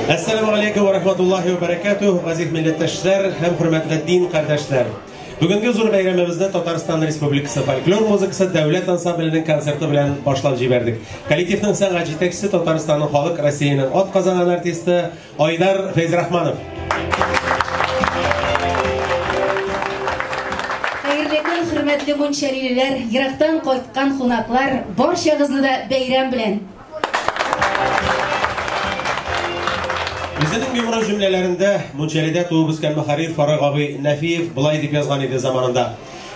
Assalamu alaikum wa rahmatullahi wa barakatuh. Aziz millatdoshlar, ham hurmatli din qardoshlar. Bugungi zo'r bayramimizni Tatariston Respublikasi folklor muzikasi davlat ansamblining konserti bilan boshlab jiberdik. Kollektivning san'at yetakchisi Tataristonning xalq Rossiyaning ot qozongan artisti Oydar Feyzrahmanov. Xayrli kun, hurmatli munsharilar, Iroqdan qaytgan qonaqlar, barchangizning da bayram bilan. Bizning yumru cümlelerinde Munçeride tuğub üsken Muharrir Farag abi Nafiyev bulay dip yazgan idi zamanında.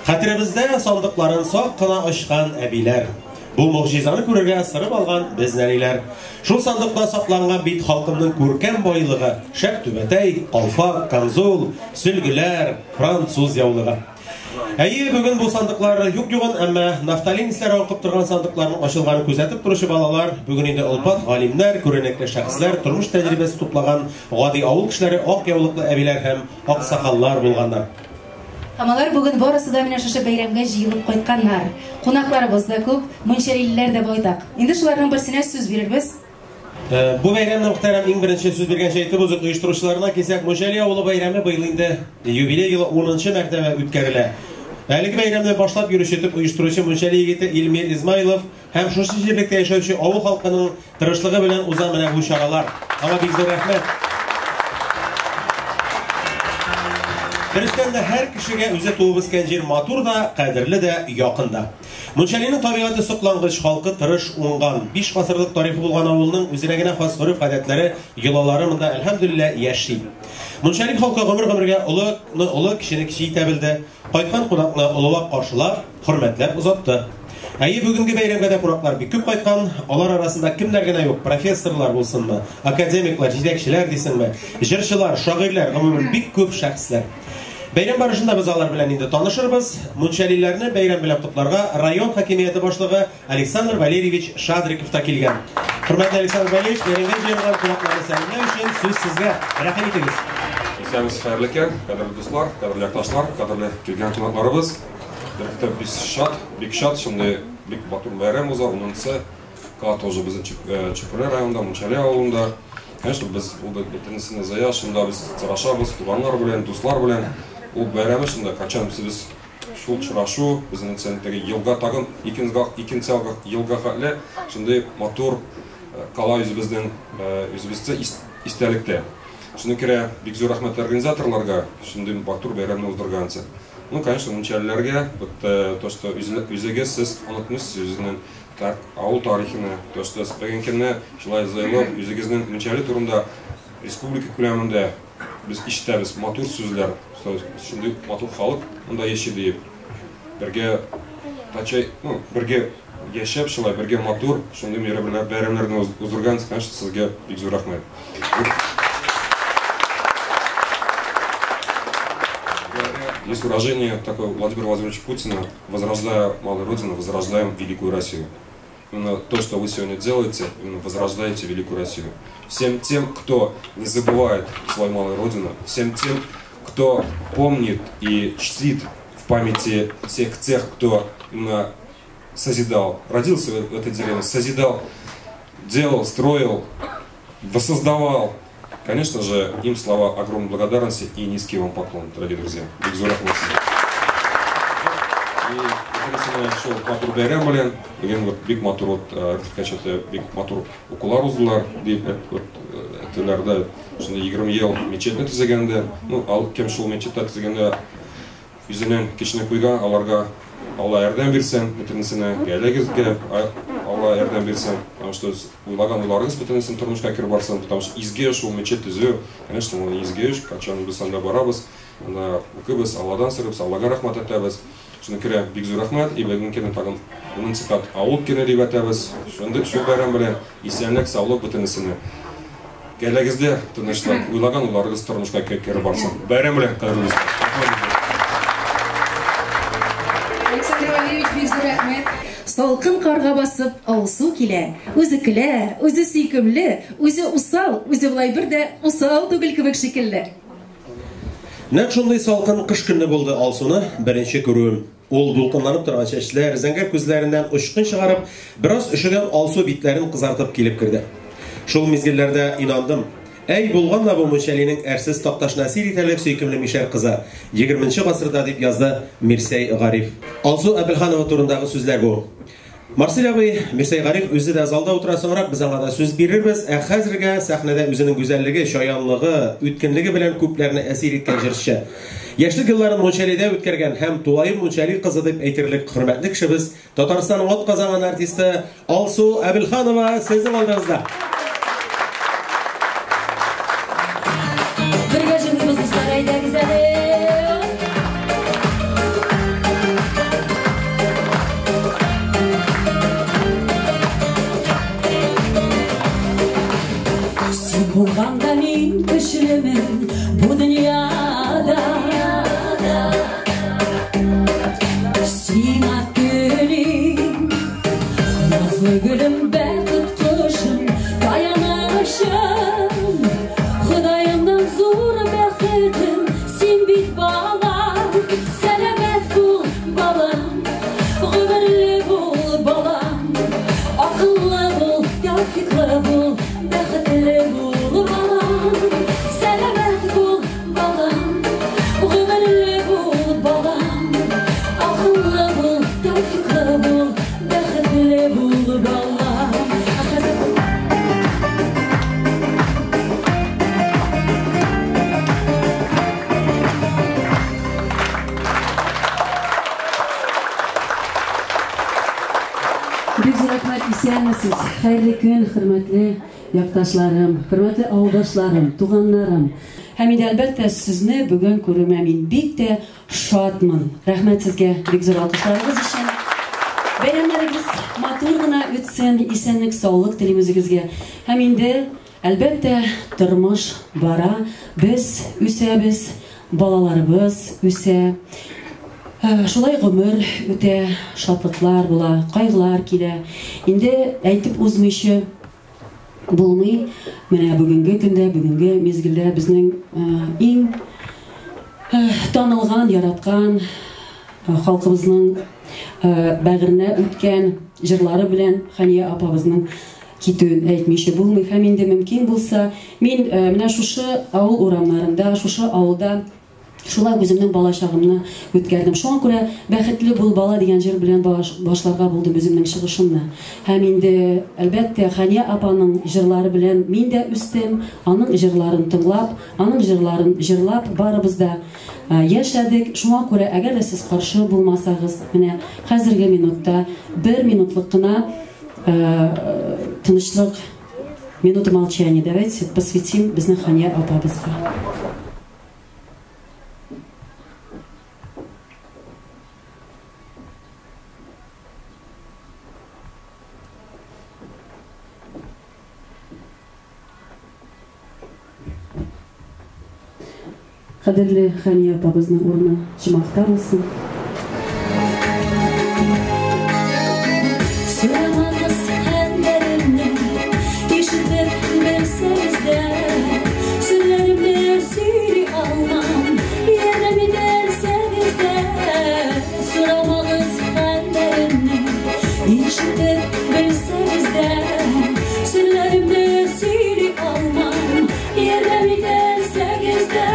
Xatirimizde sandıkların soqqına ışqan əbilər. Bu muğjizanı көрерге sırıb algan biznəriler. Şul sandıqda saqlanğan bit halkımның көркем boylığı, şək tübətəy, qalfaq, kamzul, sülgülər, fransuz yavlığı. Әйе, бүгін бұл сандықлар юк-юғын, әмі нафталин ислері оқып тұрған сандықлардың ашылғаны көзәтіп тұрушы балалар, бүгін енді ұлпат, ғалимлер, көренекті шәхслер, тұрмыш тәжірибесі туплаған ғади ауыл кішілері ақ яулықлы әбилер һәм ақ сақаллар болғандар. Хамалар бүгін барысы да менә шушы бәйрәмгә җыелып кайтканнар. Кунакларыбыз да күп, мөншәрилләр дә байтак. Инде шуларның берсенә сүз бирербез. Bu bayramda muhterem en birinci söz bergen şeyti bozuk uyuşturucularına kesek Müşeli Avulu bayramı bıyılında jubiley yılı 10. mərtəbə ütkərilə. Әлігі bayramda başlap yürüş etip uyuşturucu Müşeli yigiti İlmir İzmailov hem şuşu jirlikte yaşayışı avul halkının tırışlığı bilen uzan mene bu şaralar. Ama bizde rəhmət. Dürüstten de her kişiye üze tuğubuz kencir matur da, qadirli de, yakında. Münşeli'nin tabiatı sıqlangıç halkı tırış ungan, 5 asırlık tarifi bulgan avulunun üzerine xas hırıf adetleri, yılalarında elhamdülillah yaşayı. Münşeli halkı ömür-ömürge ulu kişini kişiyi tebildi, qaytkan qonaqla ululaq qarşılab, hürmetler uzattı. Әйе, бүгінгі бәйрәмгә қонақтар бик күп қайтқан, алар арасында кімдер генә юк, профессорлар булсынмы, академиклар, җитәкчеләр дисеңме, җырчылар, шагыйрьләр, гомумән бик күп шәхесләр. Бәйрәм барышында без алар белән инде танышырбыз. Мөншәлиләрне бәйрәм белән котларга район хакимияте башлыгы Александр Валерьевич Шадриков та килгән. Хөрмәтле Александр Валерьевич, бәйрәмгә җыелган кунакларны сәламлау өчен сүз сезгә. Рәхмәт итегез. Исәнмез, хәерле икән, кадерле дуслар, кадерле якташлар, кадерле килгән кунакларыбыз. Бик шат, шундай бик батыр бәйрәм уза, унысы тоже безнең Чепеле районында, Мөншәли авылында. Конечно, без ул бөтенесенә зая, шунда без сорашабыз, туганнар белән, дуслар белән. Ул бәйрәме шунда качан без шул чырашу, безнең центрдәге елга тагын икенче елга хәтле, шундай матур кала үзебезнең истәлектә. Шуны керә бик зур рәхмәт организаторларга, шундай батыр бәйрәмне уздырганчы. Ну, конечно, мөншәлиләргә, то, что үзегез сез онытмыйсыз үзенең авыл тарихины, то, что спәгән көнне шулай зайлап, үзегезнең мөншәли турында республика күләмендә без ишетәбез матур сүзләр, шундый матур халык монда яши дип. Бергә яшәп, шулай бергә матур, шундый бәйрәмнәрне уздырган, конечно, сезгә бик зур рәхмәт. Есть выражение такое Владимира Владимировича Путина: возрождая малую родину, возрождаем великую Россию. Именно то, что вы сегодня делаете, именно возрождаете великую Россию. Всем тем, кто не забывает свою малую родину, всем тем, кто помнит и чтит в памяти всех тех, кто именно созидал, родился в этой деревне, созидал, делал, строил, воссоздавал. Конечно же, им слова огромной благодарности и низкий вам поклон, дорогие друзья. Бик зур рәхмәт. И шул матур бәйрәм белән, бүген бик матур ратификация, бик матур укулар уздылар, дип әйтәләрдә. Шунда 20 ел мечетне төзегәндә, ну, кем шул мечетне төзегәндә үзенең кеченә куйган, аларга Алла ярдәм бирсен, бөтенесенә, гаиләгезгә Алла ярдәм бирсен, потому что уйлаган уйларыгыз бөтенесен тормышка кире барсын, потому что изге шул мечет төзү, конечно, ул изге эш, качан без анда барабыз, анда укыбыз, Алладан сорыйбыз, Аллага рәхмәт әйтәбез. Шуны керә бик зур рәхмәт, и бүген кенә тагын 10 кат авыл кенә дип әйтәбез. Шундый шул бәйрәм белән исәнлек, саулык бөтенесенә. Гаиләгездә тынычлык, уйлаган уйларыгыз тормышка кире барсын. Бәйрәм белән кадерле. Салкын карга басып, алсу килә. Үзе көлә, үзе сөйкемле, үзе усал, үзе булай бер дә усал түгел кебек шикелле. Нәкъ шундый салкын кыш көнне булды Алсуны беренче күрүем. Ул дулкынланып торган чәчләр, зәңгәр күзләреннән очкын чыгарып, бераз өшегән Алсу битләрен кызартып килеп керде. Шул мизгелләрдә инандым. Әй булган да бу Мунчалинең әрсез такташына сир итәрлек сөйкемле мишәр кызы. 20нче гасырда дип язды Мирсәй Гариф. Алсу Әбелханова турындагы сүзләр бу. Марсель абый, Мирсәй Гариф үзе дә залда утыра соңрак без аңа да сүз бирербез. Ә хәзергә сәхнәдә үзенең гүзәллеге, шаянлыгы, үткенлеге белән күпләрне әсир иткән җырчы. Яшьлек елларын Мунчалида үткәргән һәм тулаем Мунчали кызы дип әйтерлек хөрмәтле кешебез, Татарстанның атказанган артисты Алсу Әбелханова сезнең алдыгызда. Bulganda min köşülümün bu dünyada Sina gülüm, nazlı gülüm ben tutkuşum, dayanışım Hudayımdan zor bəxtim, sen bit balam Selamet bul balam, ömürlü bul balam Akıllı bul, yakıklı bul, bəxtli bul Исәнмесез, хәйрле көн, хөрмәтле якташларым, хөрмәтле авылдашларым, туганнарым. Һәм инде әлбәттә сезне бүген күрүемә мин бик тә шатмын. Рәхмәт сезгә бик зур алкышларыгыз өчен. Бәйрәмнәрегез матур гына үтсен, исәнлек, саулык телим үзегезгә. Һәм инде әлбәттә тормыш бара, без үсәбез, балаларыбыз үсә. Шулай гомер үтә, шатлыклар була, кайгылар килә. Инде әйтеп узмыйчы булмый. Менә бүгенге көндә, бүгенге мизгелдә безнең иң танылган, яраткан халкыбызның бәгыренә үткән җырлары белән Хания апабызның китүен әйтмичә булмый. Һәм инде мөмкин булса, мин менә шушы авыл урамнарында, шушы авылда шулай үземнең балачагымны үткәрдем. Шуңа күрә бәхетле бул бала дигән җыр белән башларга булдым үземнең чыгышымны. Һәм инде әлбәттә Хания апаның җырлары белән мин дә үстем, аның җырларын тыңлап, аның җырларын җырлап барыбыз да яшәдек. Шуңа күрә әгәр дә сез каршы булмасагыз, менә хәзерге минутта 1 минутлык кына тынычлык, минута молчания давайте посвятим безнең Хания апабызга. Кадерле Хания апабызның урыны җимактар булсын. Сурамагыз хәлләремне, ишетеп белсәгез дә, сүзләремне сөйли алмам, ярдәм итәрсәгез дә. Сурамагыз хәлләремне, ишетеп белсәгез дә, сүзләремне сөйли алмам, ярдәм итәрсәгез дә.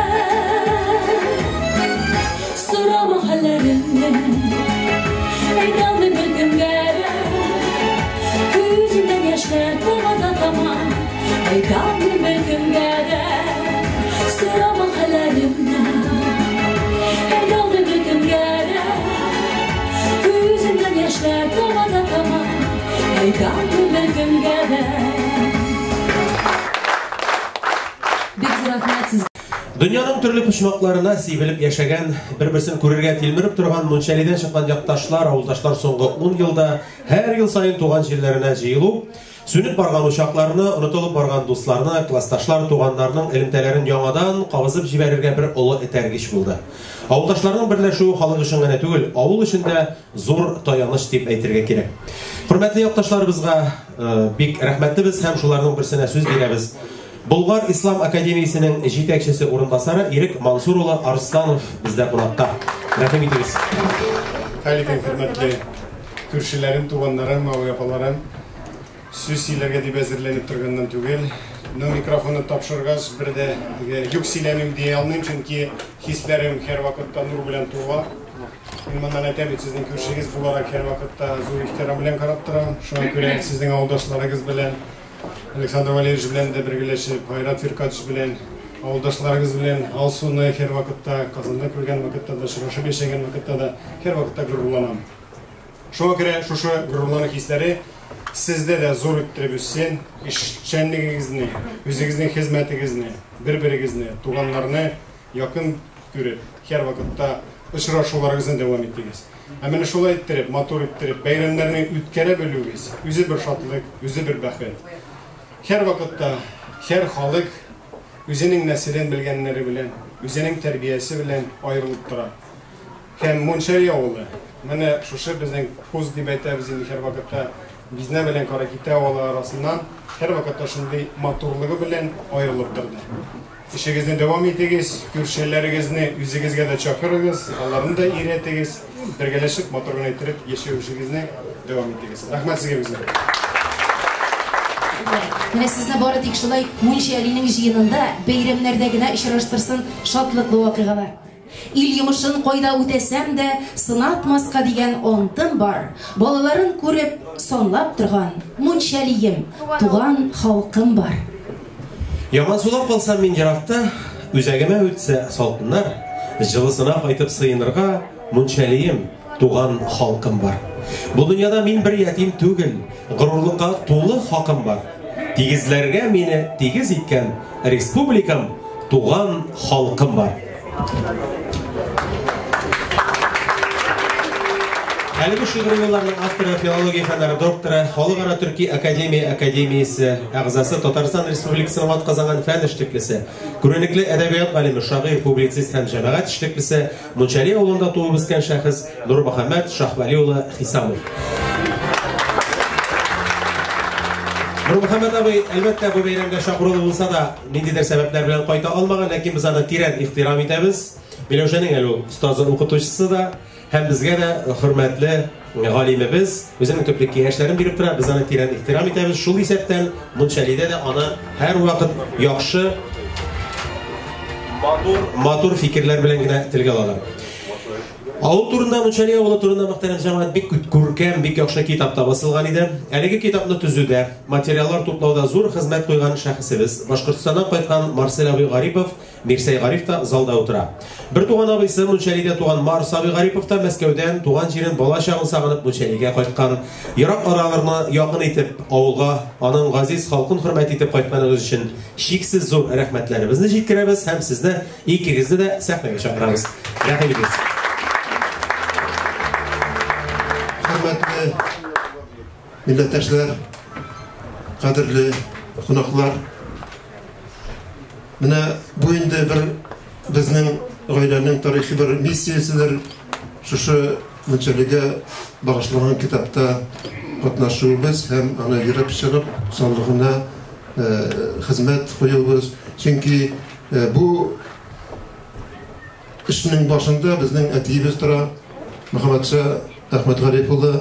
Дөньяның төрле почмакларына сибелеп яшәгән, бер-берсен күрергә тилмереп торган Мунчалидән чыккан якташлар, авылдашлар соңгы 10 елда һәр ел сайын туган җирләренә җыелу, сүнеп барган учакларны, онытылып барган дусларны, классташлар, туганнарның элемтәләрен яңадан кабызып җибәрергә бер олы этәргеч булды. Авылдашларның берләшүе халык өчен генә түгел, авыл өчен дә зур таяныч дип әйтергә кирәк. Хөрмәтле якташларыбызга бик рәхмәтлебез һәм шуларның берсенә сүз бирәбез. Болгар Ислам Академиясенең җитәкчесе урынбасары Ирек Мансур улы Арсланов бездә кунакта. Рәхим итегез. Хөрмәтле күршеләрем, туганнарым, авылапаларым, сүз сөйләргә дип әзерләнеп торганнан түгел, микрофонны тапшыргач бер дә юк сөйләмим дия алмыйм, чөнки хисләрем һәр вакытта нур белән тула. Мин моннан әйтәм, сезнең күршегез буларак һәр вакытта зур ихтирам белән карап торам. Шуңа күрә сезнең авылдашларыгыз белән Александр Валерьевич белән дә бергәләшеп, Хайрат Фиркатович белән, авылдашларыгыз белән Алсуны һәр вакытта, Казанда күргән вакытта да, шушы яшәгән вакытта да һәр вакытта горурланам. Шуңа күрә шушы горурлану хисләре сездә дә зур иттереп үссен, эшчәнлегегезне, үзегезнең хезмәтегезне, бер-берегезне, туганнарны якын күреп, һәр вакытта очрашуларыгызны дәвам итегез. Ә менә шулай иттереп, матур иттереп, бәйрәмнәрне үткәрә белүегез, үзе бер шатлык, үзе бер бәхет. Һәр вакытта, һәр халык үзенең нәселен белгәннәре белән, үзенең тәрбиясе белән аерылып тора. Һәм Мунчали авылы, менә шушы безнең хуз дип әйтәбез инде һәр вакытта, Бизнә белән Караките авылы арасыннан һәр вакытта шундый матурлыгы белән аерылып торды. Эшегезне дәвам итегез, күршеләрегезне үзегезгә дә чакырыгыз, аларны да өйрәтегез, бергәләшеп матур гына иттереп яшәүегезне дәвам итегез. Рәхмәт сезгә безнең. Менә сезне бары тик шулай Мунчалинең җыенында, бәйрәмнәрдә генә очраштырсын шатлыклы вакыйгалар. Ил йомышын кайда үтәсәм дә сынатмаска дигән антым бар. Балаларын күреп санлап торган Мунчалием, туган халкым бар. Яман сулап калсам мин еракта, үзәгемә үтсә салкыннар, җылысына кайтып сыенырга Мунчалием, туган халкым бар. Бу дөньяда мин бер ятим түгел, горурлыкка тулы хакым бар. Тигезләргә мине тигез иткән республикам, туган халкым бар. Әлеге шигырьләрнең авторы, филология фәннәре докторы, Халыкара Төрки Академиясе әгъзасы, Татарстан Республикасының атказанган фән эшлеклесе, күренекле әдәбият галиме, шагыйрь, публицист һәм җәмәгать эшлеклесе, Мунчали авылында туып үскән шәхес Нурмөхәммәд Шаһвәли улы Хисамов. Нурмөхәммәд абый, әлбәттә, бу бәйрәмгә чакырылу булса да, ниндидер сәбәпләр белән кайта алмаган, ләкин без аны тирән ихтирам итәбез. Миләүшәнең әле устазы, укытучысы да, һәм безгә дә хөрмәтле галимебез, үзенең төпле киңәшләрен биреп тора, без аны тирән ихтирам итәбез. Шул исәптән Мунчалидә дә аны һәр вакыт яхшы, матур фикерләр белән генә телгә алалар. Авыл турында, Мунчали авылы турында мөхтәрәм җәмәгать бик күркәм, бик яхшы китапта басылган иде. Әлеге китапны төзүдә, материаллар туплауда зур хезмәт куйган шәхесебез, Башкортстаннан кайткан Марсель абый Гарипов, Мирсәй Гариф та залда утыра. Бер туган абыйсы, Мунчалидә туган Марс абый Гарипов та Мәскәүдән туган җирен бала чагын сагынып Мунчалигә кайткан. Ерак араларны якын итеп авылга, аның газиз халкын хөрмәт итеп кайтканыгыз өчен шиксез зур рәхмәтләребезне җиткерәбез һәм сезне икегезне дә сәхнәгә чакырабыз. Рәхим итегез. Hürmetli milletteşler, kadirli konaklар. Менә бу инде бер безнең гаиләнең тарихи бер миссиясыдыр. Шушы Мунчалигә багышланган китапта катнашуыбыз һәм аны йөреп чыгып, санлыгына хезмәт куюбыз. Чөнки бу эшнең башында безнең әтиебез тора, Мөхәммәдша Әхмәт Гариф улы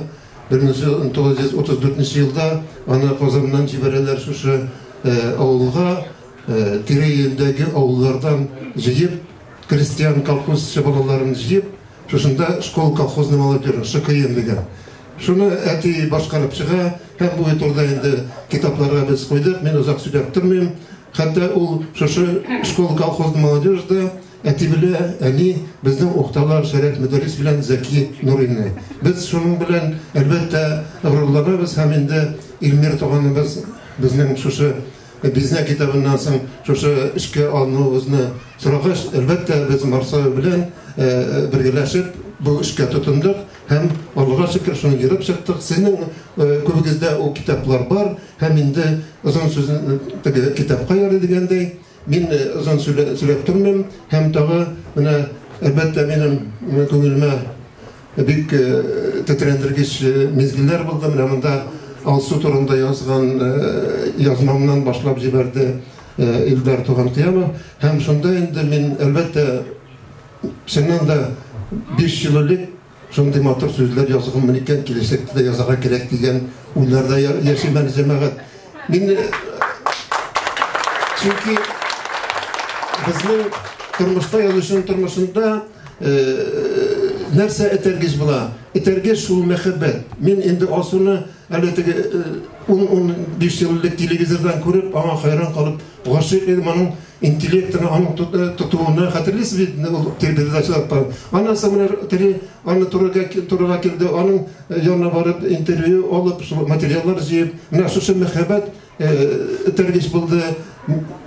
1934 елда аны Казаннан җибәрәләр шушы авылга, тирә-юньдәге авыллардан җыеп, крестьян колхоз балаларын җыеп, шушында школ колхозны молодежь ШКМ дигән. Шуны әти башкарып чыга, һәм бу турыда инде китапларга без куйдык, мин узак сөйләп тормыйм. Хәтта ул шушы школ колхозны молодежьдә әти белә, әни безнең укыталар Шәрәф мөдәррис белән Зәки Нуринны. Без шуның белән әлбәттә горурланабыз һәм инде Илмир туганыбыз безнең шушы Bizne kitabından soң şoшы işke alınуыбызны сорагаш, әлбәттә без Марсава белән бергәләшеп bu işke tutunduk. Hem Allah'a şükür şunu girip çıktık. Sizin kübügüzde o kitaplar var. Hem indi uzun sözün kitapka yarı digəndey. Min uzun söylep durmam. Hem tağı elbette benim köngülüme büyük titrendirgiç mezgiller buldu. Mında Alsu turunda yazgan yazmamdan başlap jiberdi İldar Tuğantıyama. Hem şunda indi min elbette senden de 5 yıllık şunday matır sözler yazığım meniken kilesekte de yazağa gerek diyen uylarda yaşayman cemaat. Çünkü bizim turmuşta yazışın turmuşunda nerse etergiz bula. Etergiz şul mehabbet. Min indi asını elbette 5 yıllık televizordan görüp ama hayran kalıp gâşık edim onun intelektini, onun tutuğunu hatırlıyorsunuz bir televizordaşlar var. Ondan sonra onu turağa geldi, onun yanına varıp interview alıp materyallar jiyip, şu mehabbet etergiz buldu.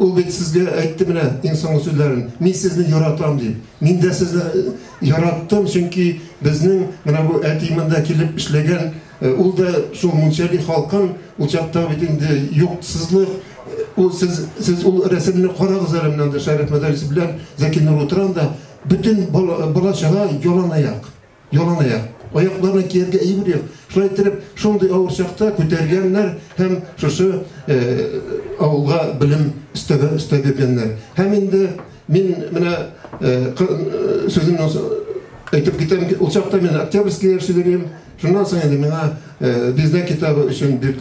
O bit sizge aytdı mene insan sözlerini. Min sizni yaratam deyip. Min de sizni yarattım çünkü bizning mana bu etiminde kelip işlegen ul da şu munçalik halkın uçakta bitinde yoksuzluk o siz ul resimini qarağız elimden de Şeref Medarisi bilen Zeki Nur oturan da bütün bulaşağa yolan ayak. Ayaklarına kiyerge iyi biliyor. Şöyle ettirip şunday ağır şakta kötergenler hem şu avulga bilim istegenler. Hem indi min sözümün aytıp gitem uçakta men Oktyabrskiy yerşileriyim. Şundan sonra mena bizden kitabı için bir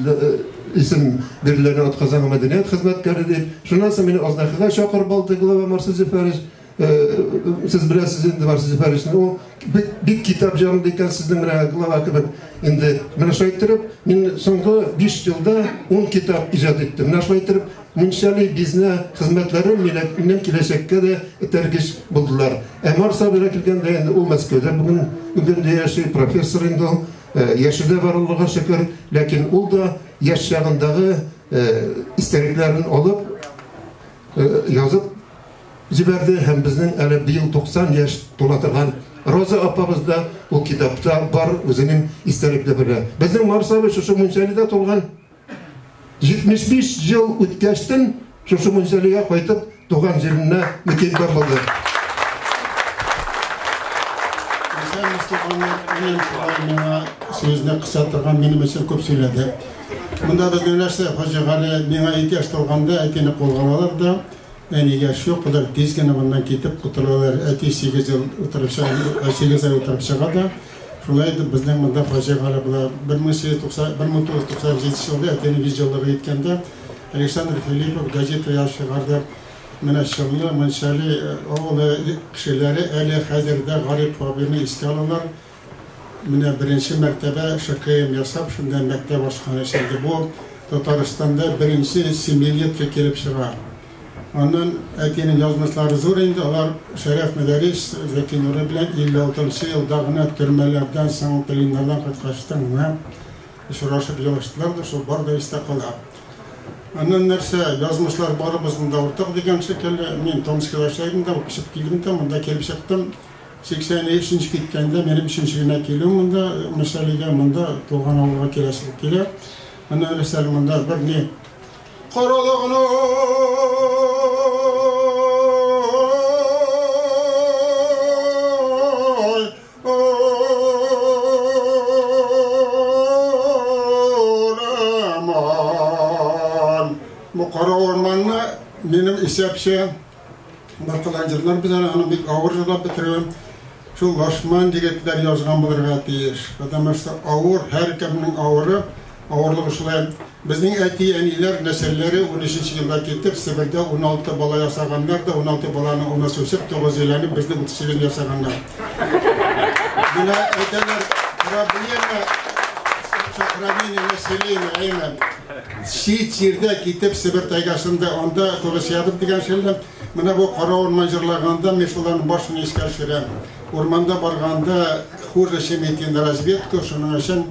isim birilerine atkazan medeniyet hizmetkari deyip. Şundan sonra meni aznakıga şakır baldı Glava Marsizi Fariş. Siz bilesiz indi Marsizi Fariş'in o bir kitap canlıyken sizden Glava kibib indi mena şaytırıp min sonunda 5 yılda 10 kitap icat ettim. Mena şaytırıp Münşeli bizne hizmetlerin milletinden kileşekke de tergiş buldular. Marsava kelgende de o Moskvada bugün de yaşay profesör indi. Yaşıda var Allah'a şükür. Lakin o da yaş çağındağı isteklerini alıp yazıp jiberdi. Hem bizning bir yıl 90 yaş tolatırgan Roza apamız da o kitapta var özünün istekleri. Bizning Marsava şu Münşeli'de tolgan 75 yıl ötkeştin şu Münşeli'ye koyup doğan yerine mükemmel oldu. Sen Mustafa'nın sözüne kısaltırgan benim için köp söyledi. Bunda biz üniversite hocaları bana ihtiyaç olganda ekeni kolganalar da en ihtiyaç yok. Bunlar tezgene bundan ketip kutularlar 8 yıl oturup çıkardı. Şulaydı bizden bunda hocaları bular 1997 yılda ekeni vizyonları yetkende Aleksandr Filipov gazete yazıp çıkardı. Mene şırlı, Münşeli oğlu kişileri eli hazırda garip habini istiyorlar. Mene birinci mertebe şakayım yasap, şundan mektep başkanı şeydi. Bu Tataristan'da birinci similiyet kelip çıkar. Ondan ekinin yazmışları zor indi. Onlar Şeref Medaris, Zeki Nuri bilen 56. yıldağına türmelerden, sanat bilimlerden kaçtın ve şuraşıp yoluştular da şu barda istakılar. Ondan nerse yazmışlar barımızın da ortak degen şekilde men Tomsk'da yaşaydım da okuşup geldim de mında kelip çıktım. 83. gitgende benim 3. güne keldim mında meselege mında doğan avluğa kelesip keler. Ondan öyle seliminde bir ne Qaralığını bu qara ormanla benim isepşe bakılancılar bir tane bir ağır yılap bitiriyorum. Şu Laşman digetler yazgan bulurga deyiş. Adamırsa ağır, her kiminin ağırı, ağırlığı şulay. Bizning etiyenliler, nesilleri 13. yılda ketip, Sibir'de 16 bala yasaganlar da 16 balanı ona sösüp, 9 yılını bizde 30 yılını yasaganlar. Buna etenler, Rabbiyeme, Rabbiyeme, Nesiliyeme, Eymen. Şiit yerde ketip, Sibir taygasında onda dolaşıyadık degen şeyler. Buna bu qara orman jırlaganda meşuların başını iskerşiren. Ormanda barganda Hurra Şemet'in razvedka, şunun için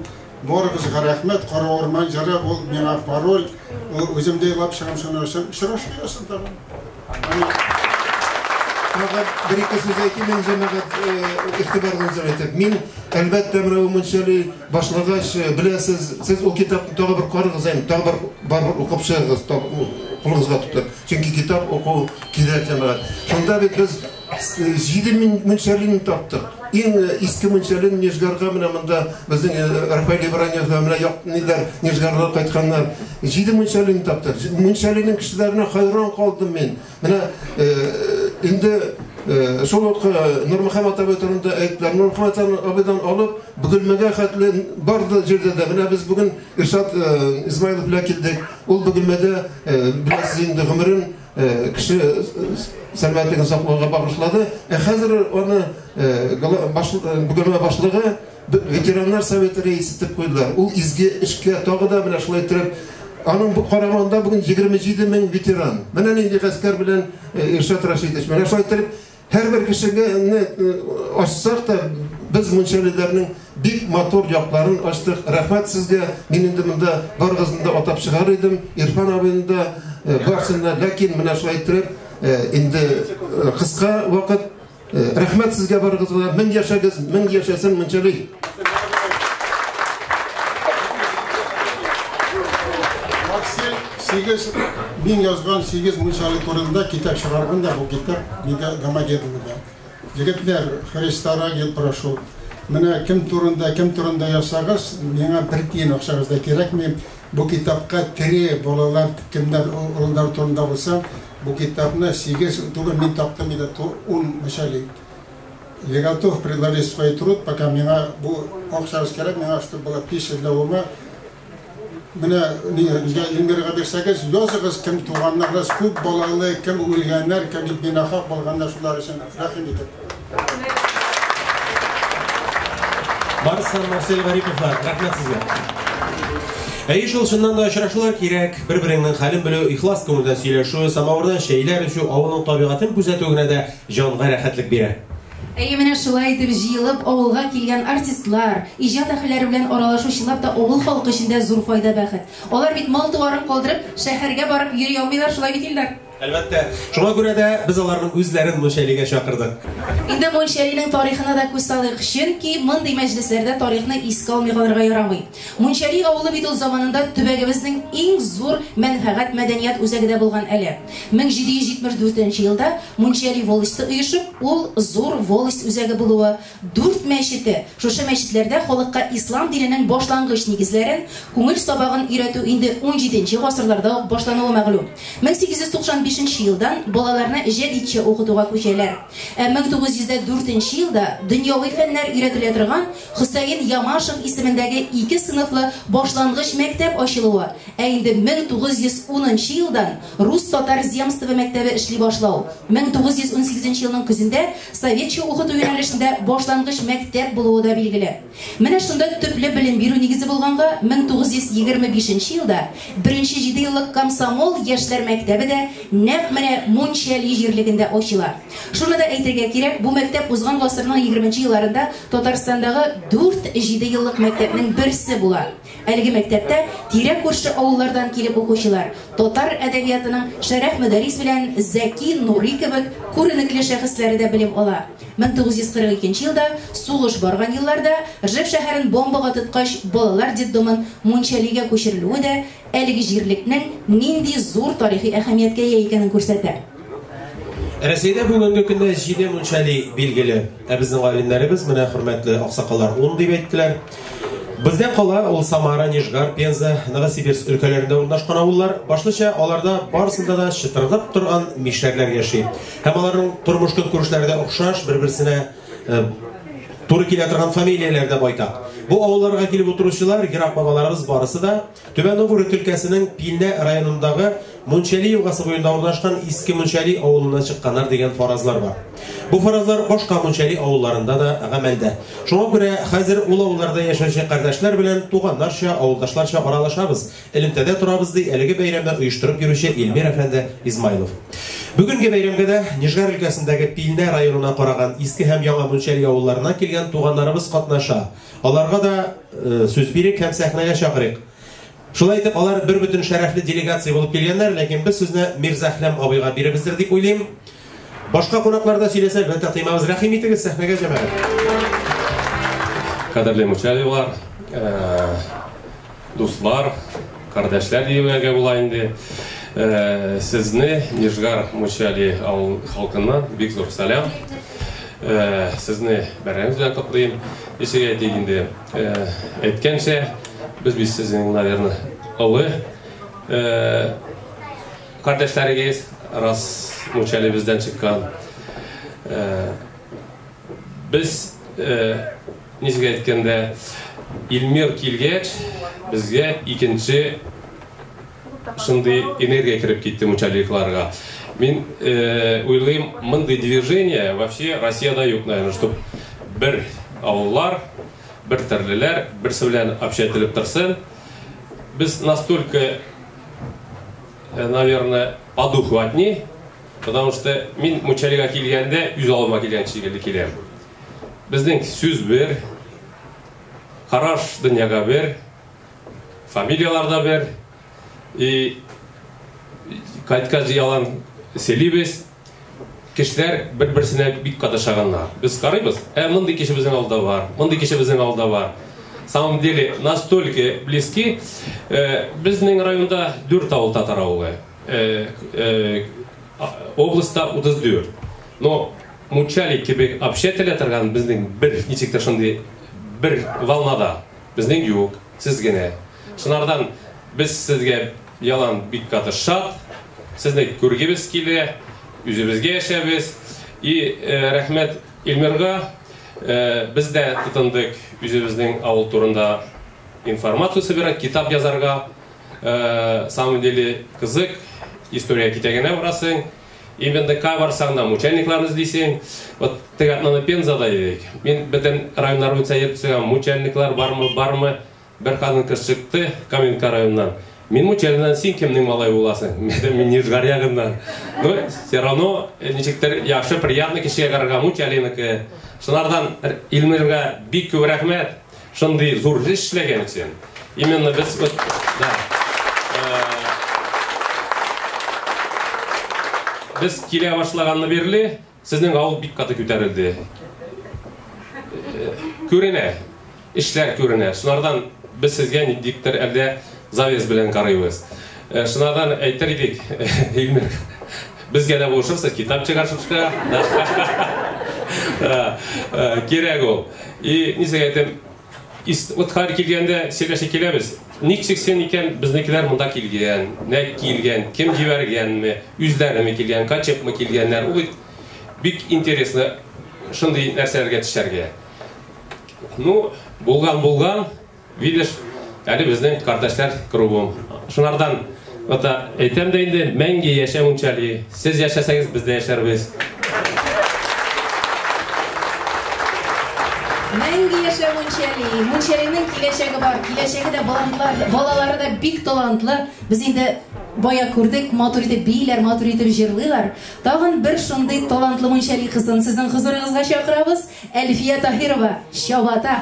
Borg'izga rahmat, qora o'rman jara bu mena parol Өзімде лап шығам шынашым, шырашқы ясын табым. Bir-iki söz aytayım, men cemaat ihtibarınızı aytib. Men albatta bu munchali boshlag'ach bilasiz, siz o kitobni tog'a bir qarag'izing, tog'a bir o'qib chiqsiz, qo'lingizga tutib. Chunki kitob o'quv kerak cemaat. Shunda biz 7000 munchalini topdik. Eng eski munchalini Nijgarga menamda bizning Rafael Ibranov bilan yo'qnilar Nijgarga qaytganlar 7 munchalini topdik. Munchalining kishilarına hayron qoldim men. Mana endi Şoluk Nurmuhammad abi turunda aytdilar. Nurmuhammad abidan olib bugülmege xatli bardı жерде de. Mana biz bugün Irshad Ismailov bilan keldik. Ol bugülmede bilasiz endi g'umrin kishi salbatligini saqlashga bag'ishladi. Hozir uni bugülme boshlig'i veteranlar soveti raisi deb qo'ydilar. U izgi ishga tog'ida bilan shulay turib Anın bu Karaman'da bugün 27.000 veteran. Mana endi askar bilan Irshad Rashidovich. Mana shulay turib her bir kişiye açsak da biz munchalilarning bek motor yoqlarini açtık. Rahmat sizga. Men endi bunda barg'izimda otap chiqar edim. Irfon abinda barsında lakin mana shulay turib endi qisqa vaqt rahmat sizga barg'izga. Ming yashagiz, ming yashasin munchalik. Bin yazgan 8 munchali turunda kitap çıkarganda bu kitap mida gamagedimde. Jigitler Hristara gel proшу. Mana kim turunda yazsagız, mena bir tiyin oqşagızda kerak. Men bu kitapqa tiri bolalar kimler onlar turunda bolsa, bu kitapni 8 tugun men topdim edi 10 munchali. Я готов предложить свой труд, пока меня bu oqşagız kerak, mena что было пишет для ума. Mana ilmiriga bersangiz, yozig'iz kim tug'anlarimiz ko'p bolali, kim o'lganlar, kim benahoq bo'lganlar shular uchun rahim etib. Barsan Marcel Garipovlar, rahmat sizga. Ey şol şundan da aşırışlar kerak, bir-birinin halin bilүү, ihlas ko'ngildan сөйләшүү, самавырдан şeyler şu avılın tabiatın күзәтүгенә дә җанга рәхәтлек бирә. Менә шулай итеп җыелып, авылга килгән артистлар, иҗат әһелләре белән аралашучылар да авыл халкы өчен зур файда бәхет. Алар бит мал-туарын калдырып, шәһәргә барып йөри алмыйлар, шулай бит илдар. Әлбәттә, шуңа күрә дә без аларның үзләрен мөнчәлигә чакырдык. Инде мөнчәлинең тарихына да күз салыйк, чөнки мондый мәҗлесләрдә тарихны искә алмый калырга ярамый. Мөнчәли авылы бит ул заманында төбәгебезнең иң зур мәнфәгать мәдәният үзәгедә булган әле. 1774 елда Мөнчәли волосты оешып, ул зур волость үзәге булуы, 4 мәчете, шушы мәчетләрдә халыкка ислам диненең башлангыч нигезләрен, күңел сабагын өйрәтү инде 17нче гасырларда башлануы мәгълүм. 1895 елдан балаларны җәдитчә укытуга күчәләр. 1904 елда дөньяви фәннәр өйрәтелә торган Хөсәен Ямашев исемендәге 2 сыйныфлы башлангыч мәктәп ачылуы. Инде 1910 елдан Рус-Татар земство мәктәбе эшли башлау. 1918 елның көзендә советча укыту юнәлешендә башлангыч мәктәп булуы да билгеле. Менә шунда төпле белем бирү нигезе булганга 1925 елда 1-нче 7 еллык комсомол яшьләр мәктәбе дә нәкъ менә Мөнчәли җирлегендә ачыла. Шуны да әйтергә кирәк, бу мәктәп узган гасырның 20нче елларында Татарстандагы 4-7 еллык мәктәпнең берсе була. Әлеге мәктәптә тирә күрше авыллардан килеп укучылар татар әдәбиятының шәрәх мөдәррис белән Зәки Нури кебек күренекле шәхесләре дә белем ала. 1942 елда сугыш барган елларда Ржев шәһәрен бомбага тоткач балалар детдомын Мөнчәлигә күчерелүе дә әлеге җирлекнең нинди зур тарихи әһәмияткә ия икәнен күрсәтә. Рәсәйдә бүгенге көндә 7 Мөнчәли билгеле. Безнең галимнәребез менә хөрмәтле аксакаллар 10 дип әйттеләр. Бездә кала ул Самара, Нижгар, Пенза, Новосибирск өлкәләрендә урнашкан авыллар, башлыча аларда барысында да чытырдап торган мишәрләр яши. Һәм аларның тормыш-көнкүрешләре дә охшаш, бер-берсенә туры килә торган фамилияләр дә байтак. Бу авылларга килеп утыручылар, ерак бабаларыбыз барысы да Түбән Новгород өлкәсенең Пилне районындагы Мөнчәли елгасы буенда урнашкан Иске Мөнчәли авылыннан чыкканнар дигән фаразлар бар. Бу фаразлар башка Мөнчәли авылларында да гамәлдә. Шуңа күрә хәзер ул авылларда яшәүче кардәшләр белән туганнарча, авылдашларча аралашабыз, элемтәдә турабыз ди әлеге бәйрәмне оештырып йөрүче Илмир әфәнде Измайлов. Бүгенге бәйрәмгә дә Нижгар өлкәсендәге Пилне районына караган Иске һәм Яңа Мөнчәли авылларына килгән туганнарыбыз катнаша. Аларга да сүз бирик һәм сәхнәгә чакырыйк. Шулай итеп, алар бер бөтен шәрәфле делегация булып килгәннәр, ләкин без сүзне Мирзәхләм абыйга биребездер дип уйлыйм. Башка кунаклар да сөйләсә, әлбәттә тыймабыз. Рәхим итегез сәхнәгә, җәмәгать. Кадерле Мучалилар, дуслар, кардәшләр диюгә була инде. Сезне Нижгар Мучали халкыннан бик зур салам. Сезне бәрәңез белән котлыйм. Ишегә әйтик инде, әйткәнчә, без сезнең, наверное, олы кардәшләрегез, раз Мучали бездән чыккан. Без низгә әйткәндә, Илмир килгәч, безгә икенче шундый энергия кирип китте мучаликларга. Мин уйлыйм, мондый движение вообще Россияда юк, наверное, чтоб бер авыллар, бер төрлеләр, берсе белән общаться торсын. Без настолько, наверное, по духу одни, потому что мин мучалига килгәндә үз алыма килгән шикелле киләм. Безнең сүз бер, караш дөньяга бер, фамилияларда бер. И кайткажы ялан селибез, кешеләр бер-берсенә бик катышаганнар. Без карыйбыз, мондый кеше безнең алда бар, мондый кеше безнең алда бар. В самом деле, настолько близки, безнең районда 4 авыл татар авылы, областта 34. Но Мучали кебек общателя торган безнең бер ничектер шундый бер волнада, безнең юк, сез генә. Шунардан без сезгә ялан бик каты шат, сезне күргебез килә, үзебезгә яшәбез. И рәхмәт Илмирга, без дә тотындык үзебезнең авыл турында информация собирать, китап язарга. Самом деле кызык, история китәгенә барасың. Именно кай барсаң да мучальникларны эзлисең. Вот тегатны Пензада идек. Мин бөтен районнар буенча йөреп чыгам, мучальниклар бармы? Бер хатын кыз чыкты Каменка районыннан. Мин мучалинан, син кемнең малай буласың? Мин Нижгар ягыннан. Но все равно ничектер яхшы, приятный кешегә карарга мучалиныкы. Шунардан Илмирга бик күп рәхмәт. Шундый зур эш эшләгән өчен. Именно без Без килә башлаганны бирле, сезнең авыл бик каты күтәрелде. Күренә, эшләр күренә. Шунардан без сезгә диктор әлдә завес белән карыйбыз. Шунардан әйтер идек, Илмир, безгә дә булышырсыз, китап чыгарышырга. Кирәк ул. И нисәгә әйтәм, вот хәр килгәндә сөйләшә киләбез. Ничек сен икән безнекеләр монда килгән, нәк килгән, кем җибәргәнме, үзләреме килгән, качыпмы килгәннәр. Ул бик интересно шундый нәрсәләргә төшәргә. Ну, булган, видишь, әле безнең кардәшләр кругом. Шунардан әйтәм дә инде, мәңге яшә Мучали. Сез яшәсәгез, без дә яшәрбез. Мәңге яшә Мучали. Мучалинең киләчәге бар. Киләчәге дә балалары да бик талантлы. Без инде бая күрдек, матур итеп бийләр, матур итеп җырлыйлар. Тагын бер шундый талантлы Мучали кызын сезнең хузурыгызга чакырабыз. Әлфия Таһирова, Чабата.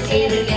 Hey,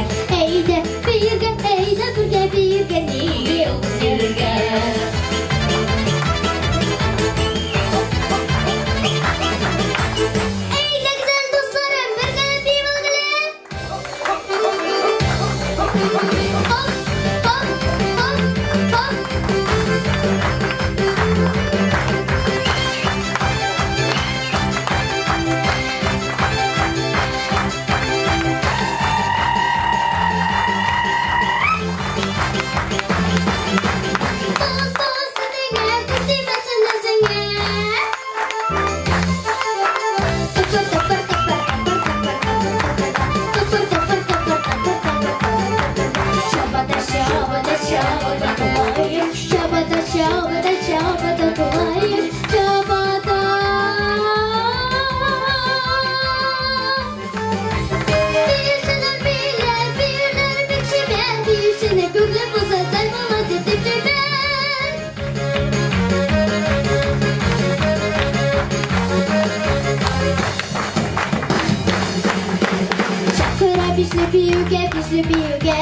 Aslı bilge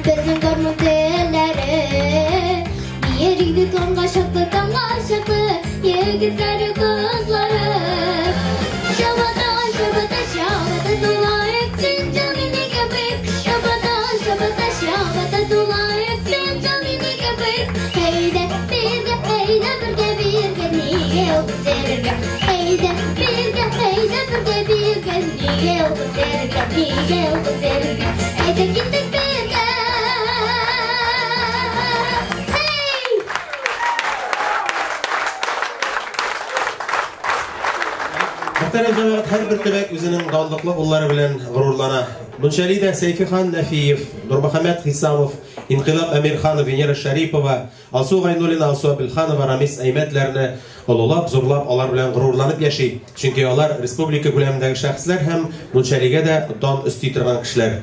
Bizim görmüntüleri Yeriydi tonga şaklı tanga şaklı Yegitleri kızları Şabata şabata şabata dua etsin canini köpek Şabata şabata şabata dua etsin canini köpek Heyde birge birge niye oldu serge Heyde birge birge niye oldu serge Heyde gittik birge Muhterem cemaat, her bir tebek özünün dallıklı ulları bilen gururlana. Munşali de Seyfihan Nafiyev, Nurmuhammed Hisamov, İnkılap Emirkhanov, Venera Şaripova, Alsu Gaynulin, Alsu Abilkhanova, Ramiz Aymetlerini olulap, zorlap, onlar bilen gururlanıp yaşayıp. Çünkü onlar Respublika gülemindeki şahslar hem Munşali'ge de don üstü turgan kişiler.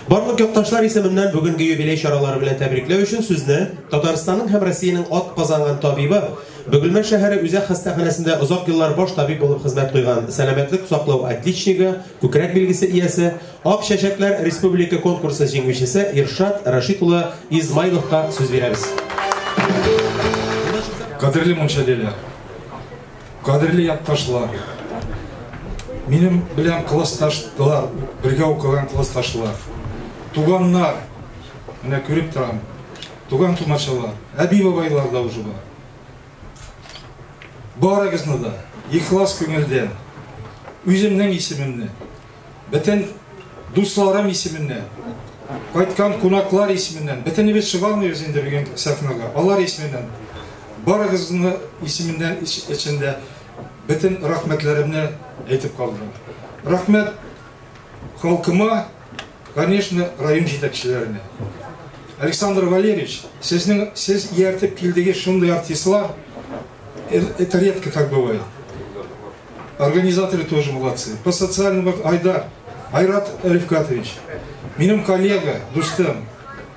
Barlık yoktaşlar isiminden bugünkü yubiley şaraları bilen tebrikler üçün süzni Tataristan'ın hem Rusiyanın ot kazangan tabibi Bögülme şehri Üzek Hastahanasında uzak yıllar boş tabip olup hizmet duygan Selametlik Usaklav Atliçniga, Kukrek bilgisi iyesi, Ak Şeşekler Respublika konkursu jingvişisi İrşad Raşitulu İzmaylov'a söz veririz. Kadirli Munşaliler, kadirli yattaşlar, benim bilen kılıçtaşlar, birge okugan kılıçtaşlar, tuganlar, mene körüp turam, tugan tumaçalar, әби бабайлар да уже бар. Барыгызны да, ихлас көңелден, өзімнің исемімне, бітін дусларым исеменнән, кайткан кунаклар исеменнән, бітін бет шығалмайбыз енді бүгін сахнаға, алар исеменнән, барыгызны исеменнән ішінде бітін рахметлерімне әйтіп қалдым. Рахмет халкыма, конечно, район жетекшілеріне. Александр Валерьевич, сіз ертіп келдіге шындай артистлар, это редко как бывает. Организаторы тоже молодцы. По социальному Айрат Рифкатович, менің коллега, достым,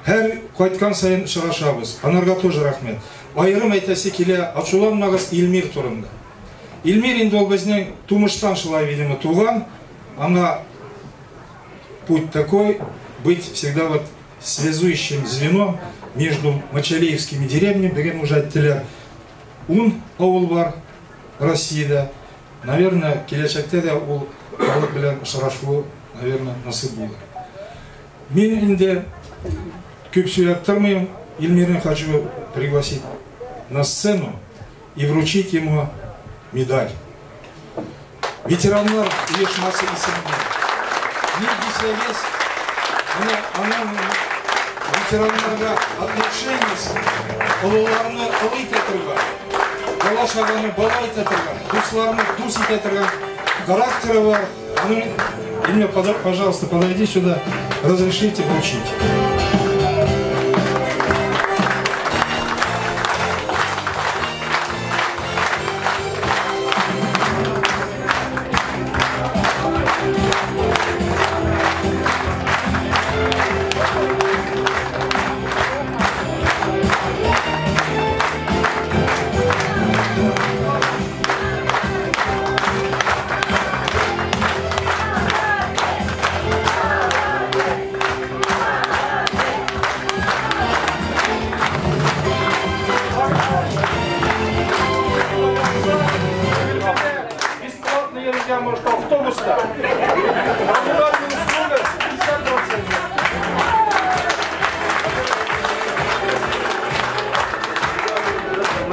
әр қайткан сайын шырашабыз. Анарға тоже рахмет. Айырым айтасы келе, ачуланмағыз Илмир турында. Илмир енді ол біздің тумыштан шылай, видимо, туған, ана путь такой, быть всегда вот связующим звеном между Мочалеевскими деревнями, деген уже айттылар. Un ауыл бар Россияда. Наверное, келешекте де ол халық белән шарашуы, наверное, насып булыр. Мен инде көп сөйләп тормыйм, Илмирне хочу пригласить на сцену и вручить ему медаль. Ветеранlar uyuşması isimli. Ne дисовес, она ветеранларға отношениесі, ұлыларыны ұлы ете тұрған, бала шағаны бала ете тұрған, дусларыны дус ете тұрған характері бар. Илья, пожалуйста, подойди сюда, разрешите вручить. Может, автобуста.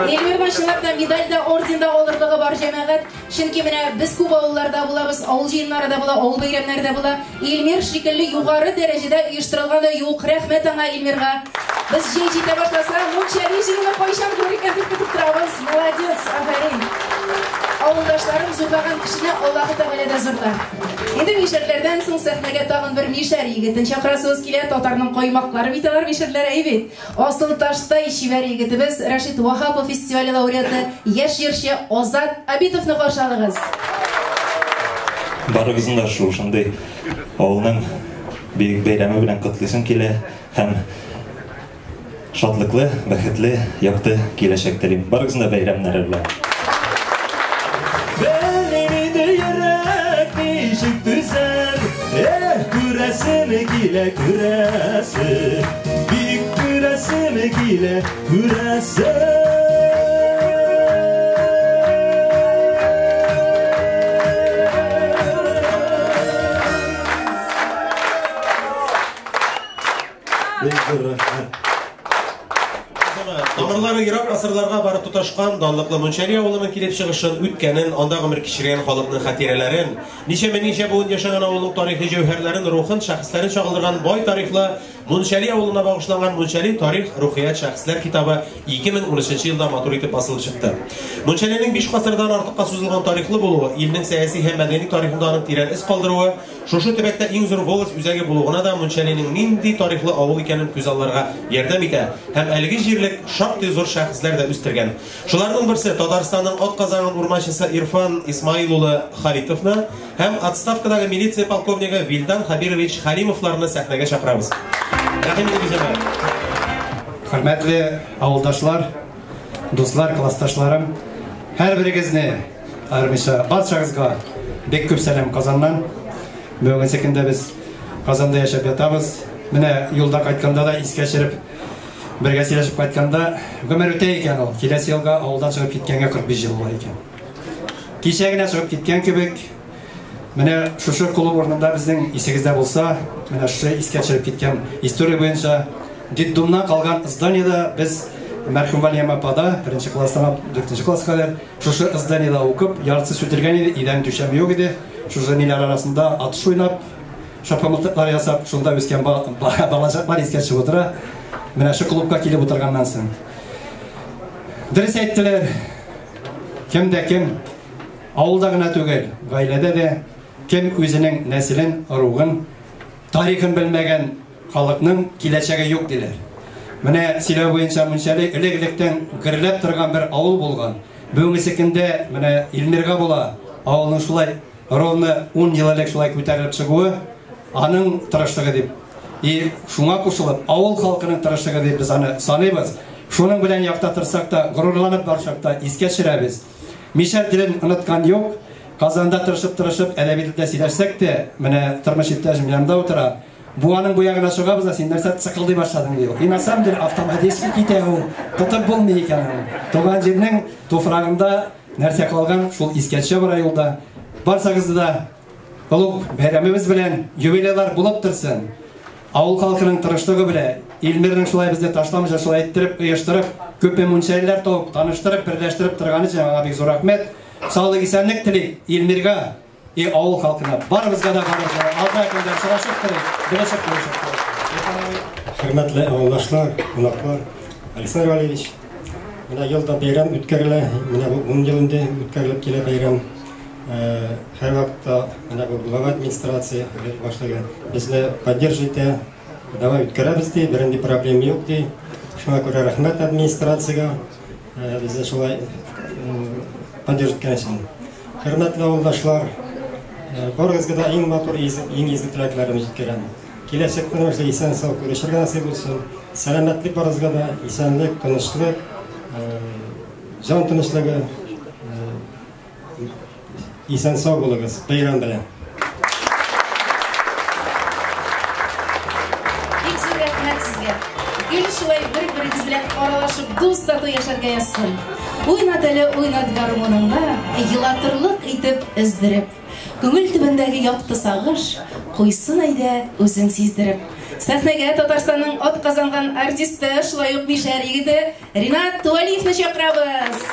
Елмирдан шылапта медальда, орденда олырлығы бар жемағат. Шынки менә біз көп ауылларда булабыз, ауыл жиыннарда була, ауыл бәйрәмнәрдә була. Елмир шикелле югары дәрәҗәдә оештырылган юк. Рәхмәт аңа Елмирга. Біз җәй җитә башласа, Мунчали җиңенә кайчан күргән дип торабыз. Молодец, афәрин. Ауылдашларым зурлаган кешене Аллаһы Тәгалә дә зурлар. Инде мишәрләрдән соң сәхнәгә тагын бер мишәр егетен чакырасыбыз килә. Татарның каймаклары бит алар мишәрләр әйбит. Асыл таштай шивәр егетебез Рашид Вахапов фестивале лауреаты яшь җырчы Азат Абитовны каршы алыгыз. Барыгызны да шушындай авылның бик бәйрәме белән котлыйсым килә һәм шатлыклы, бәхетле, якты киләчәк телим. Барыгызны да бәйрәмнәре белән. Күрәсен kile küresi Büyük küresi kile küresi Тамырлары ерак асырларга барып тоташкан данлыклы Мунчали авылының килеп чыгышын, үткәнен, анда гомер кичергән халыкның хатирәләрен, ничә буын яшаган авылның тарихи җәүһәрләрен, рухын, шәхесләрен чагылдырган бай тарихлы Мунчали авылына багышланган Мунчали тарих, рухият, шәхесләр китабы 2013 елда матур итеп басылып чыкты. Мунчалиның 5 гасырдан артыкка сузылган тарихлы булуы, илнең сәяси һәм мәдәни тарихында аның тирән из калдыруы, шушы төбәктә иң зур Волос үзәге булуына да Мунчалиның нинди тарихлы авыл икәнен күз алларга ярдәм итә һәм әлеге җирлек шактый зур шәхесләр дә үстергән. Шуларның берсе Татарстанның атказанган урманчысы Ирфан Исмаил улы Халитовны һәм отставкадагы милиция полковнигы Вильдан Хабирович Халимовларны сәхнәгә чакырабыз. Рәхим итегез, Хөрмәтле авылдашлар, дуслар, классташларым, һәрберегезне армыйча барчагызга бик күп сәлам Казаннан. Бүгенге секундә без Казанда яшәп ятабыз. Менә юлда кайтканда да искә төшереп, бергә сөйләшеп кайтканда гомер үтә икән ул. Киләсе елга авылдан чыгып киткәнгә 45 ел була икән. Кичә генә чыгып киткән кебек, менә шушы клуб урынында безнең исегездә булса, менә шушы искә төшереп киткән история буенча детдомнан калган зданиедә без мәрхүм Валиям апада 1-нче класстан 4-нче класска кадәр шушы зданиедә укып, яртысы сүтелгән иде, идән түшәм юк иде. Шушы ниләр арасында атыш уйнап, шапамыклар ясап, шунда үскән балачаклар искә төшеп утыра. Менә шу клубка килеп утырганнан соң. Дөрес әйттеләр. Кемдә кем авылда гына түгел, гаиләдә дә кем үзенең нәселен, рухын, тарихын белмәгән халыкның киләчәге юк диләр. Менә сөйләү буенча Мунчали элек-электән гөрләп торган бер авыл булган. Бүгенге секундә менә Илмирга була. Авылның шулай ровно 10 ел элек шулай күтәрелеп чыгуы аның тырышлыгы дип. И шуңа кушылып, авыл халкының тырышлыгы дип без аны саныйбыз. Шуның белән якта торсак та, горурланып барсак та искә төшерәбез. Мишәр телен оныткан юк. Казанда тырышып, әдәби телдә сөйләшсәк тә, менә тормыш иптәшем янында утыра. Бу аның бу ягына чыгабыз да син нәрсә цикылдый башладың ди. И на самом деле автоматически китә ул. Тотып булмый икән. Туган җирнең туфрагында нәрсә калган, шул искә төшә бара юлда. Барсагыз да улуг бәйрәмебез белән юбилейлар булып торсын. Авыл халкының тырышлыгы белән Илмирнең шулай безне ташламыйча шулай иттиреп, оештырып, күп мунчалилар табып, таныштырып, берләштереп торганы өчен аңа бик зур рәхмәт. Саулык исәнлек телик Илмирга и авыл халкына. Барыбызга да барыбызга алда көндә сорашып торыйк, белешеп торыйк. Хөрмәтле авылдашлар, кунаклар, Александр Валерьевич, менә елда бәйрәм үткәрелә, менә бу 10 ел инде үткәрелеп килә бәйрәм. Һәр вакытта менә бу глава администрация башлаган. Безне поддерживать, давай үткәрәбез ди, бернинди проблема юк ди. Шуңа күрә рәхмәт администрациягә. Безне шулай поддерживать итәсен. Хөрмәтле авылдашлар, барыгызга да иң матур, иң изге теләкләремне җиткерәм. Киләчәктә нәрсә исән сау күрешергә насыйп булсын. Сәламәтлек барыгызга да, исәнлек, тынычлык, җан тынычлыгы, исән сау булыгыз. Бәйрәм белән. Бик зур рәхмәт сезгә. Гел шулай бер-берегез белән аралашып, дус тату яшәргә язсын. Уйнат әле, уйнат гармуныңда, елатырлык итеп эздереп. Күңел төбендәге якты сагыш, куйсын әйдә үзен сиздереп. Сәхнәгә Татарстанның атказанган артисты, шулай ук Мишәр егете Ринат Туалиевны чакырабыз.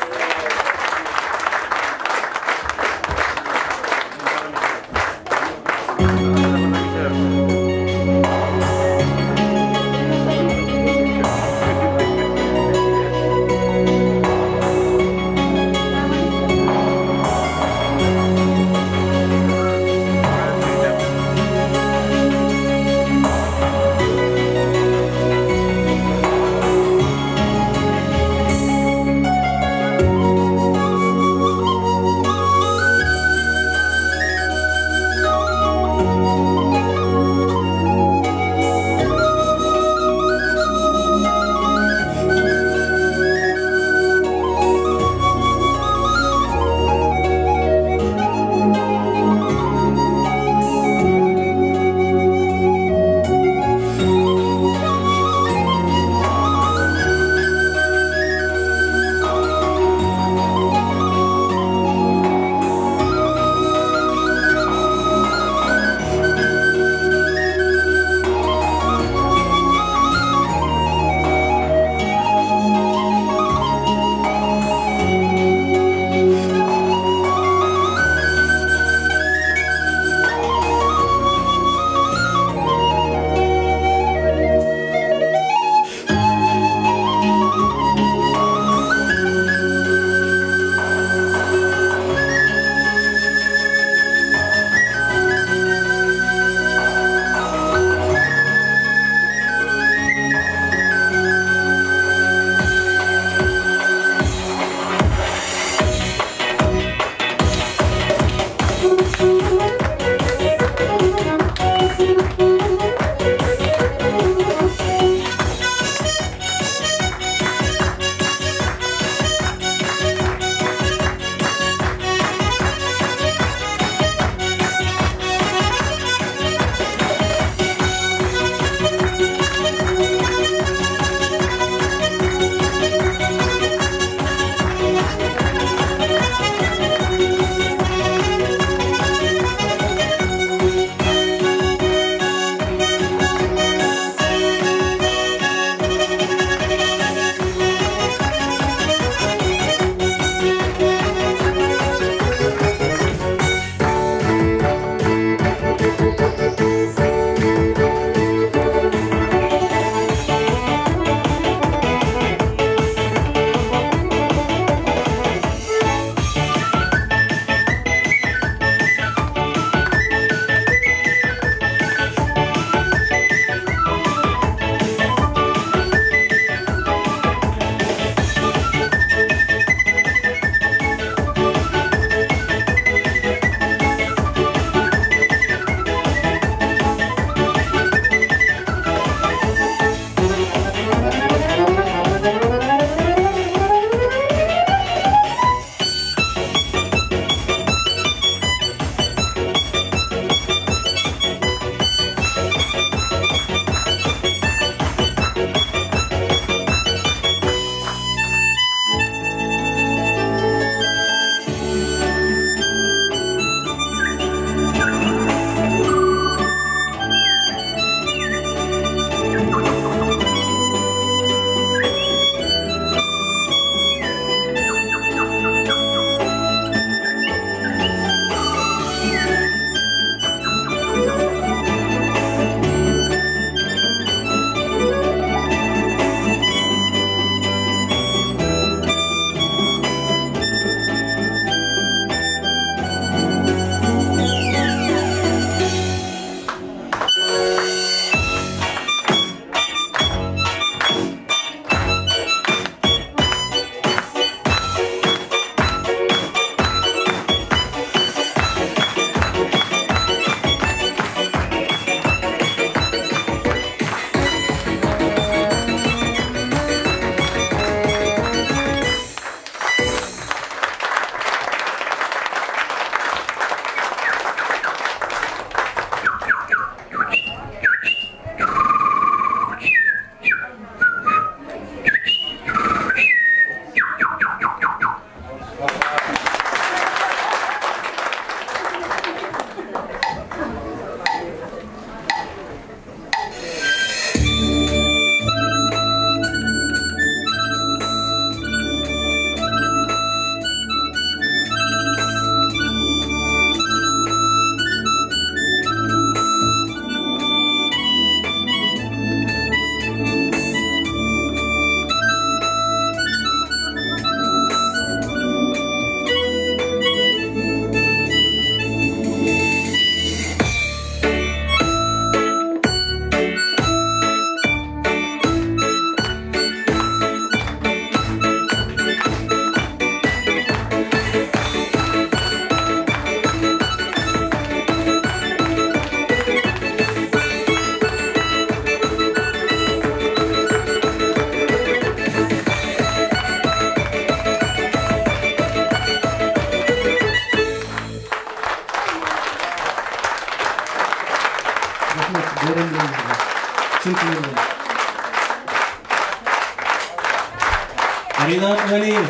Ринат Валиев,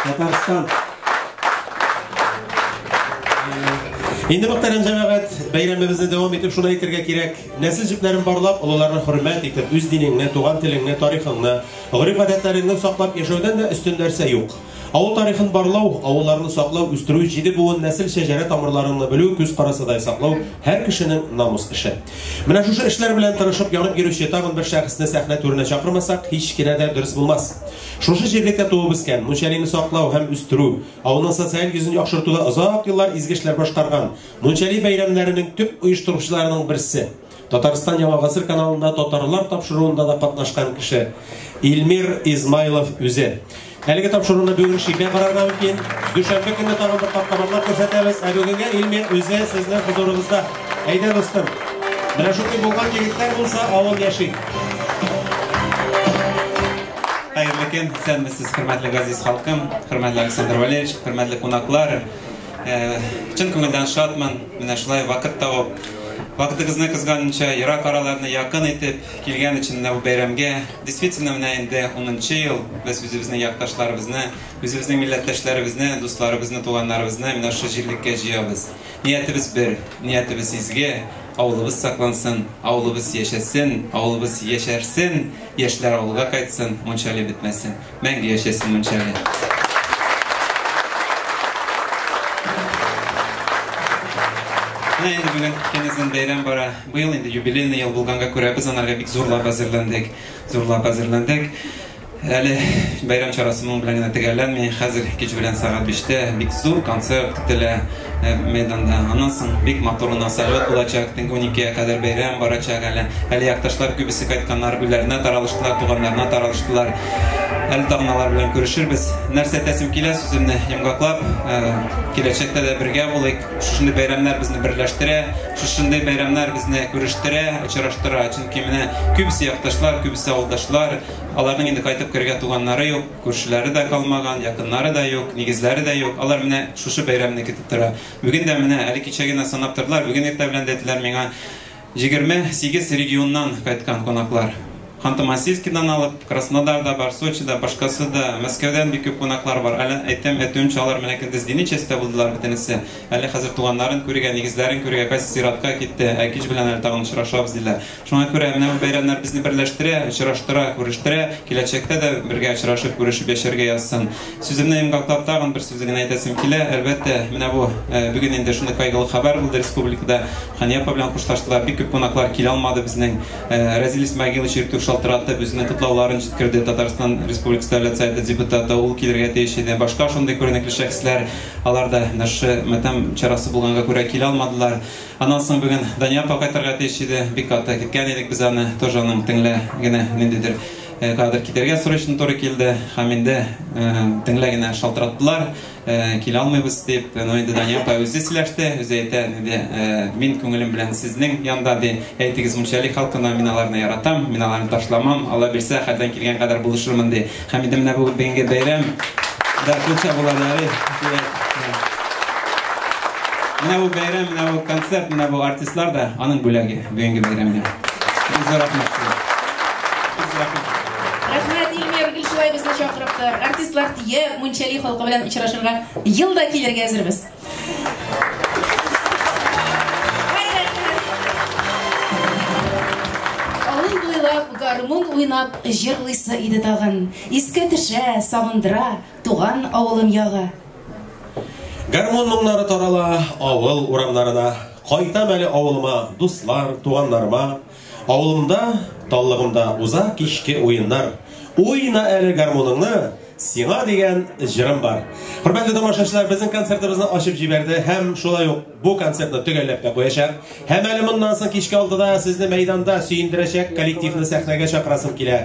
Татарстан. Инде мөхтәрәм җәмәгать, бәйрәмебезне дәвам итеп шуны әйтергә кирәк. Нәсел җепләрен барлап, олыларны хөрмәт итеп, үз динеңне, туган телеңне, тарихыңны, гыйриф-гадәтләреңне саклап яшәүдән дә өстен нәрсә юк. Авыл тарихын барлау, авылларны саклау, үстерү, җиде буын нәсел шәҗәрә тамырларыңны белү, күз карасыдай саклау һәр кешенең намус эше. Менә шушы эшләр белән тырышып янып йөрүче тагын бер шәхесне сәхнә түренә чакырмасак, һич кенә дә дөрес булмас. Шушы җирлектә туып үскән, мунчалине саклау һәм үстерү, авылның социаль йөзен яхшыртуда озак еллар изге эшләр башкарган, мунчали бәйрәмнәренең төп оештыручыларының берсе. Татарстан Яңа гасыр каналында татарлар тапшыруында да катнашкан кеше Илмир Измайлов үзе. Әлеге тапшыруны бүген шигә карарга мөмкин. Дүшәмбе көнне тагын бер тапкырлар күрсәтәбез. Ә бүгенгә Илмир үзе сезнең хузурыгызда. Әйдә достым. Менә шундый булган егетләр булса, авыл яши. Хәерле көн, сәләмәтсез хөрмәтле газиз халкым, хөрмәтле Александр Валерьевич, хөрмәтле кунаклар. Чын күңелдән шатмын. Менә шулай вакыт табып, вакытыгызны кызганча ерак араларны якын итеп килгән өчен бу бәйрәмгә. Действительно, менә инде 10нчы ел без үзебезнең якташларыбызны, үзебезнең милләттәшләребезне, дусларыбызны, туганнарыбызны менә шу җирлеккә җыябыз. Ниятебез бер, ниятебез изге, авылыбыз саклансын, авылыбыз яшәсен, авылыбыз яшәрсен, яшьләр авылга кайтсын, мунчали бетмәсен. Мәңге яшәсен мунчали. Инде бүген кенезен бәйрәм бара. Быел инде юбилейный ел булганга күрә без анарга бик зурлап әзерләндек. Әле бәйрәм чарасы моң белән генә төгәлләнми. Хәзер кич белән сагать 5-тә бик зур концерт көтелә мәйданда. Аннан соң бик матур салют булачак. Төнге 12-гә кадәр бәйрәм барачак әле. Әле якташлар күбесе кайтканнар, үләренә таралыштылар, туганнарына таралыштылар. Әле тагыналар белән күрешербез. Нәрсә тәсим килә сүземне йомгаклап, киләчәктә дә бергә булыйк. Шушындый бәйрәмнәр безне берләштерә, шушындый бәйрәмнәр безне күрештерә, очраштыра. Чөнки менә күбесе якташлар, күбесе авылдашлар, аларның инде кайтып кергә туганнары юк, күршеләре дә калмаган, якыннары да юк, нигезләре дә юк. Алар менә шушы бәйрәмне көтеп тора. Бүген дә менә әле кичә генә санап тордылар, бүген иртә белән әйттеләр миңа 28 регионнан кайткан конаклар. Ханты-Мансийскидан алып, Краснодарда бар, Сочида, башкасы да, Мәскәүдән бик күп кунаклар бар. Әле әйтүемчә алар менә көндез дини частьта булдылар бөтенесе. Әле хәзер туганнарын күргән, нигезләрен күргән, кайсы зиратка китте, кич белән әле тагын очрашабыз диләр. Шуңа күрә менә бу бәйрәмнәр безне берләштерә, очраштыра, күрештерә, киләчәктә дә бергә очрашып, күрешеп яшәргә язсын. Сүземне йомгаклап тагын бер сүз генә әйтәсем килә. Әлбәттә, менә бу бүген инде шундый кайгылы хәбәр булды республикада. Ханьяпа белән кушташтылар, бик күп кунаклар килә алмады безнең Разил Исмәгыйлов чиртү шалтыратып үзенең котлауларын җиткерде. Татарстан Республикасы Дәүләт Советы депутаты ул килергә тиеш иде. Башка шундый күренекле шәхесләр, алар да нәшә матәм чарасы булганга күрә килә алмадылар. Аннан соң бүген Дания кайтырга тиеш иде. Бик ата киткән идек біз аны, тоже аның тыңлә генә ниндидер кадр китергә сорашын туры килде. Һәм инде тыңлә генә шалтыраттылар. Килә алмыйбыз дип, инде Дания үзе сөйләште, үзе әйтә, мин күңелем белән сезнең янда ди, әйтегез мунчали халкына, мин аларны яратам, мин аларны ташламам, Алла бирсә хәлдән килгән кадәр булышырмын ди. Һәм инде менә бу бүгенге бәйрәм да күрсә булалар. Менә бу бәйрәм, менә бу концерт, менә бу артистлар да аның бүләге бүгенге бәйрәмгә. Рәхмәт Илмир Гөлшулай безне чакырыптыр. Артистлар тие, мунчали халкы белән очрашырга елда килергә әзербез. Авыл буйлап гармун уйнап җырлыйсы иде тагын. Искә төшә, сагындыра туган авылым ягы. Гармун моңнары тарала авыл урамнарына. Кайтам әле авылыма, дуслар, туганнарыма. Авылымда, таллыгымда уза кичке уеннар. Уйна әле гармуныңны, сиңа дигән җырым бар. Хөрмәтле тамашачылар, безнең концертыбызны ачып җибәрде һәм шулай ук бу концертны төгәлләп тә куячак. Һәм әле моннан соң кичке 6-да сезне мәйданда сөендерәчәк коллективны сәхнәгә чакырасым килә.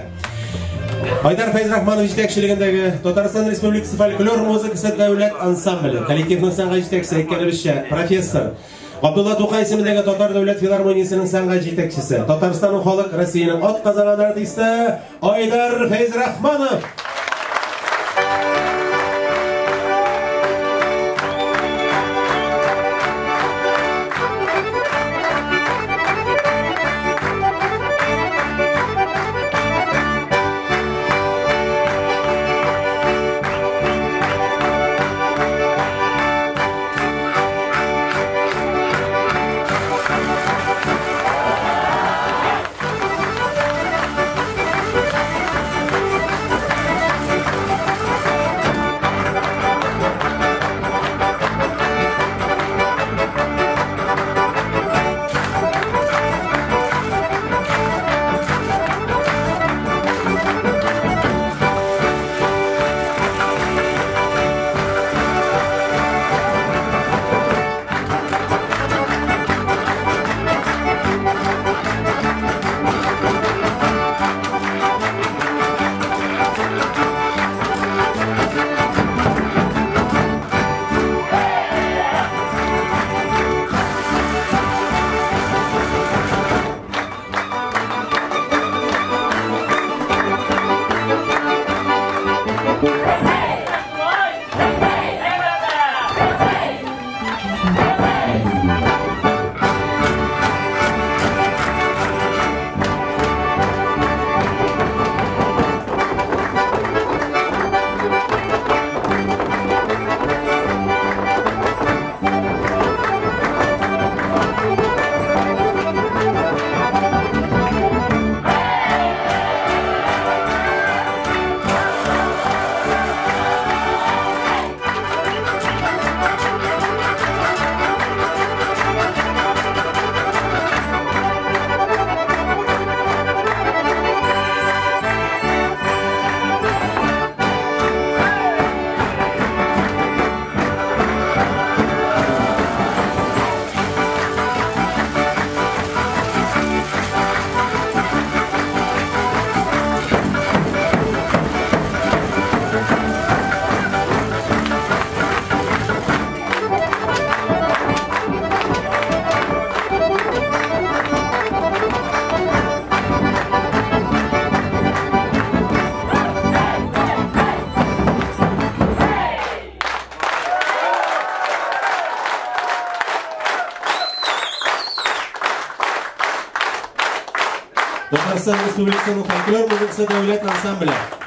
Айдар Фәйзрахманов җитәкчелегендәге Татарстан Республикасы фольклор музыкасы дәүләт ансамбле коллективның сәнгать җитәкчесе әйткәнебезчә профессор Абдулла Тукай исемендәге Татар дәүләт филармониясының сәнгать җитәкчесе, Татарстанның халык Россиянең атказанган артисты Айдар Фәйзрахманов. Татарстан Республикасының фольклор музыкасы дәүләт ансамбле.